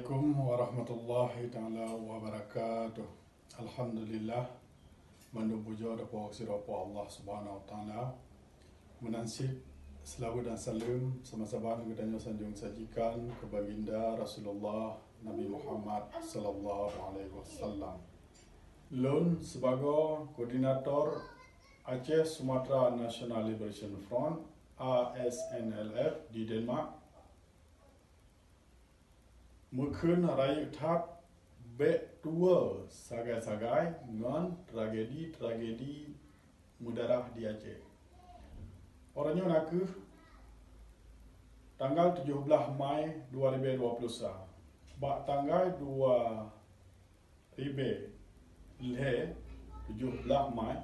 Assalamualaikum warahmatullahi ta'ala wabarakatuh. Alhamdulillah, mendupuja dapur siropo Allah subhanahu wa ta'ala. Menansib selalu dan salam sama-sama kita sanjung sajikan ke baginda Rasulullah Nabi Muhammad sallallahu alaihi wasallam. Lun sebagai koordinator Aceh Sumatera National Liberation Front Asnlf di Denmark, mungkin raya tak back tua sagai-sagai dengan tragedi berdarah di Aceh. Orangnya nak tanggal 17 Mai 2020, bak tanggal 2 Ribe le 17 Mai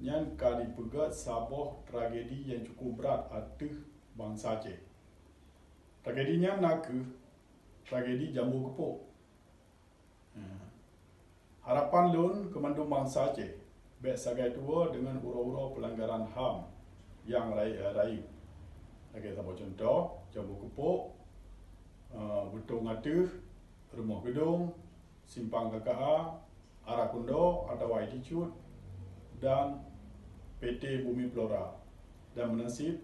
yang kali pegat sebuah tragedi yang cukup berat atas bangsa Aceh. Tragedinya nak tragedi jambu kepuk. Harapan lun kemandung bangsa Aceh baik sagai tua dengan ura-ura pelanggaran HAM yang rayu. Bagi contoh jambu kepuk, betul ngatuh, rumah gedung, simpang KKA, arah kundo atau attitude dan PT Bumi Flora, dan menasib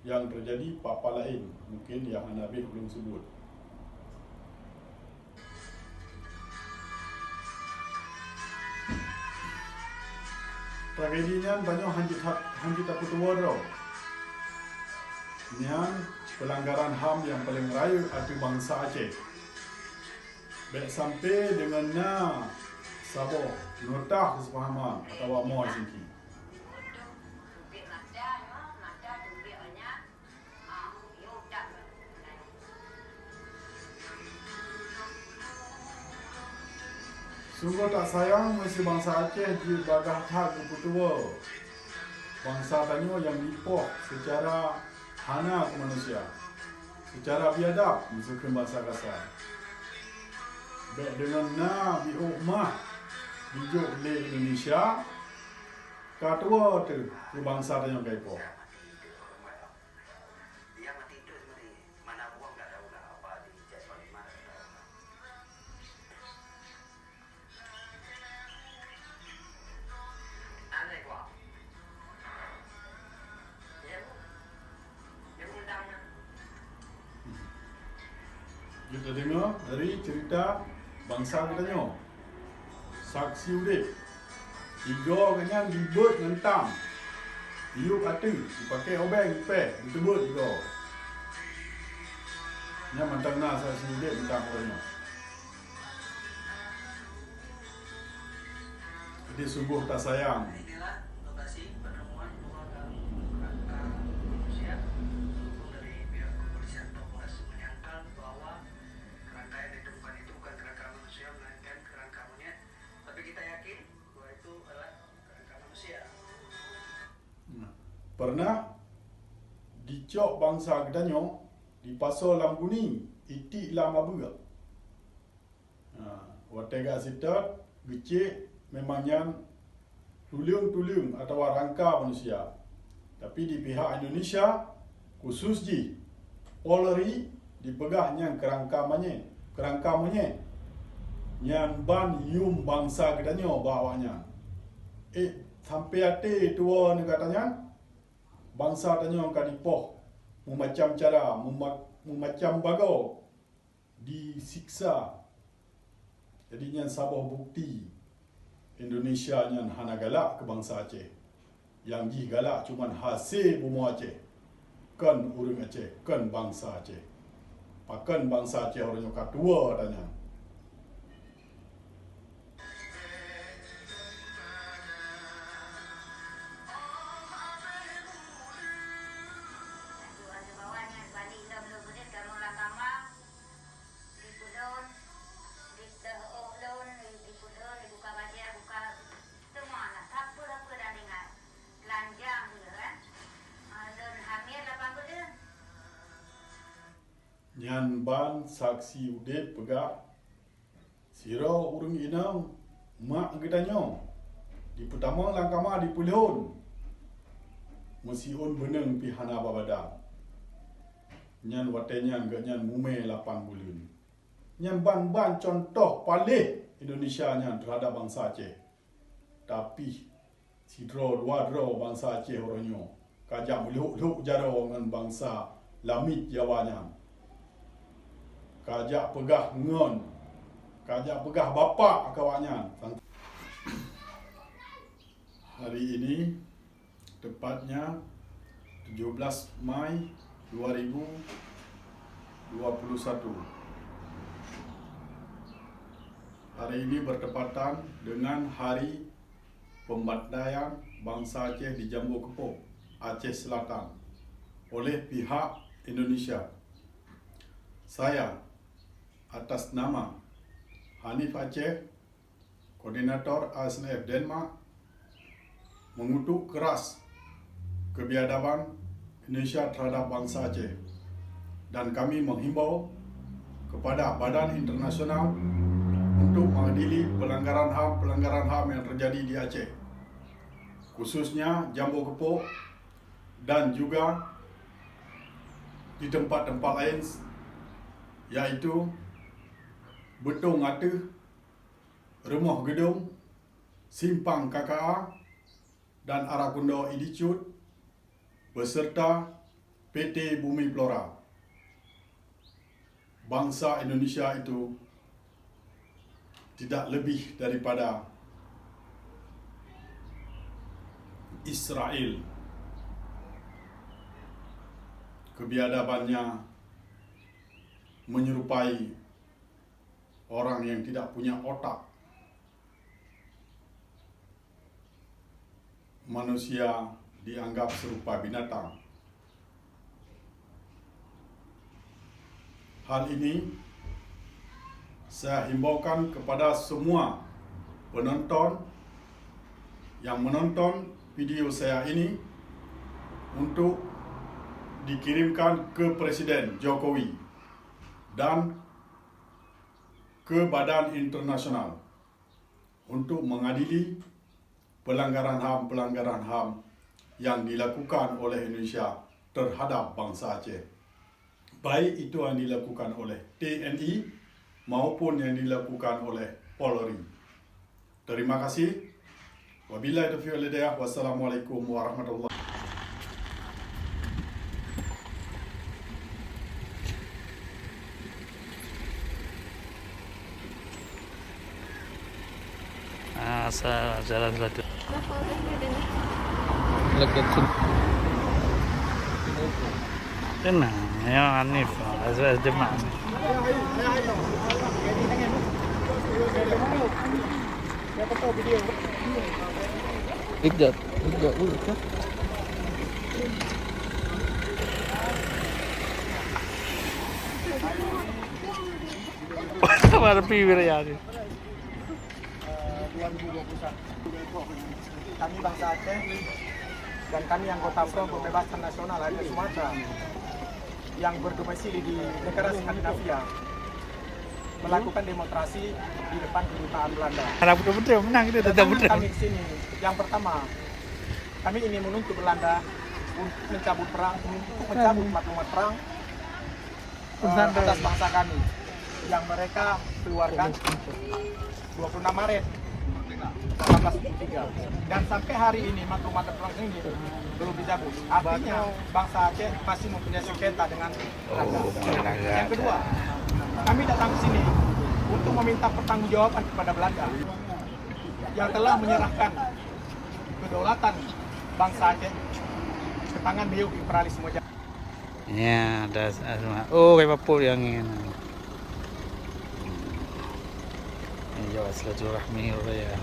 yang terjadi apa lain mungkin yang Nabi belum sebut. Tragedinya banyak hanjit aku tua tau. Yang pelanggaran HAM yang paling raya atu bangsa Aceh. Baik sampai dengan sabo notah kesepahaman atau mau singki. Sungguh tak sayang mesti bangsa Aceh di Bagai tak keputua. Bangsa Tanyo yang lipoh secara hana ke manusia, secara biadab misalkan bahasa kasar. Baik dengan biukmah bijuk di Indonesia, katua tu ke bangsa Tanyo kaipo. Kita dengar dari cerita bangsa kita nyo. Saksi urip. Tiga kenyan dibut ngentang. Iuk atu, dipakai obeng ipeh, ditebut juga. Nya mantang saksi urip ngentang orangnya. Jadi sungguh tak sayang. Pernah dicok bangsa Kedanyo di pasal lam kuning itik lam abu. Watega sitat gecik memangnya tuliung atau rangka manusia. Tapi di pihak Indonesia khusus ji Polri dipegahnya kerangka manye yang ban yum bangsa Kedanyo bawanya. Sampai hati tua ni katanya bangsa Tanyo kadipoh memacam cara, memacam bagau disiksa. Jadinya sabah bukti Indonesia yang hana galak ke bangsa Aceh. Yang ji galak cuman hasil bumi Aceh. Kan urang Aceh, kan bangsa Aceh. Pakan bangsa Aceh orangnya katua tanya. Yang ban saksi udip pegak siro urung inang mak gedanyo di pertama langkama di pulihun musiun beneng pihana babadang nyan watenyan gak nyan mume 8 bulan. Nyan ban-ban contoh paling Indonesia nyan terhadap bangsa Aceh. Tapi sidro dua dro bangsa Aceh oronyo kajak muluk-luk jaro dengan bangsa Lamit Jawa nyan. Kajak pegah ngon, kajak pegah bapak kawannya. Hari ini tepatnya 17 Mai 2021. Hari ini bertepatan dengan Hari Pemberdayaan Bangsa Aceh di Jambu Kepo, Aceh Selatan oleh pihak Indonesia. Saya atas nama Hanif Aceh, Koordinator Asnlf Denmark, mengutuk keras kebiadaban Indonesia terhadap bangsa Aceh, dan kami menghimbau kepada badan internasional untuk mengadili pelanggaran HAM yang terjadi di Aceh, khususnya Jambu Kepo dan juga di tempat-tempat lain, yaitu Betung Ateh, Remah Gedung, Simpang KKA, dan Arakundo Idicut, beserta PT Bumi Flora. Bangsa Indonesia itu tidak lebih daripada Israel. Kebiadabannya menyerupai orang yang tidak punya otak. Manusia dianggap serupa binatang. Hal ini saya himbaukan kepada semua penonton yang menonton video saya ini untuk dikirimkan ke Presiden Jokowi dan ke badan internasional untuk mengadili pelanggaran HAM yang dilakukan oleh Indonesia terhadap bangsa Aceh. Baik itu yang dilakukan oleh TNI maupun yang dilakukan oleh Polri. Terima kasih. Wabillahi taufiq wal hidayah. Wassalamualaikum warahmatullahi wabarakatuh. Asal jalan batu. Tenang, ya Hanif, asal jemaah. Ikut. Apa pibir ya ini? 2021. Kami bangsa Aceh dan kami anggota Front Pembebasan Nasional Aceh Sumatera yang berdomisili di negara Skandinavia melakukan demonstrasi di depan kedutaan Belanda. Harap betul-betul menang itu tetap betul. Kami di sini, yang pertama, kami ingin menuntut Belanda untuk mencabut maklumat perang atas bangsa kami yang mereka keluarkan 26 Maret 1873, dan sampai hari ini maklumat perang ini belum dicabut. Artinya bangsa Aceh masih mempunyai sengketa dengan Belanda. Yang kedua, kami datang ke sini untuk meminta pertanggungjawaban kepada Belanda yang telah menyerahkan kedaulatan bangsa Aceh ke tangan beliau imperialisme. Ya, ada semua. Oh, kayak papul yang ini. Ini jawab silaturahmi ya.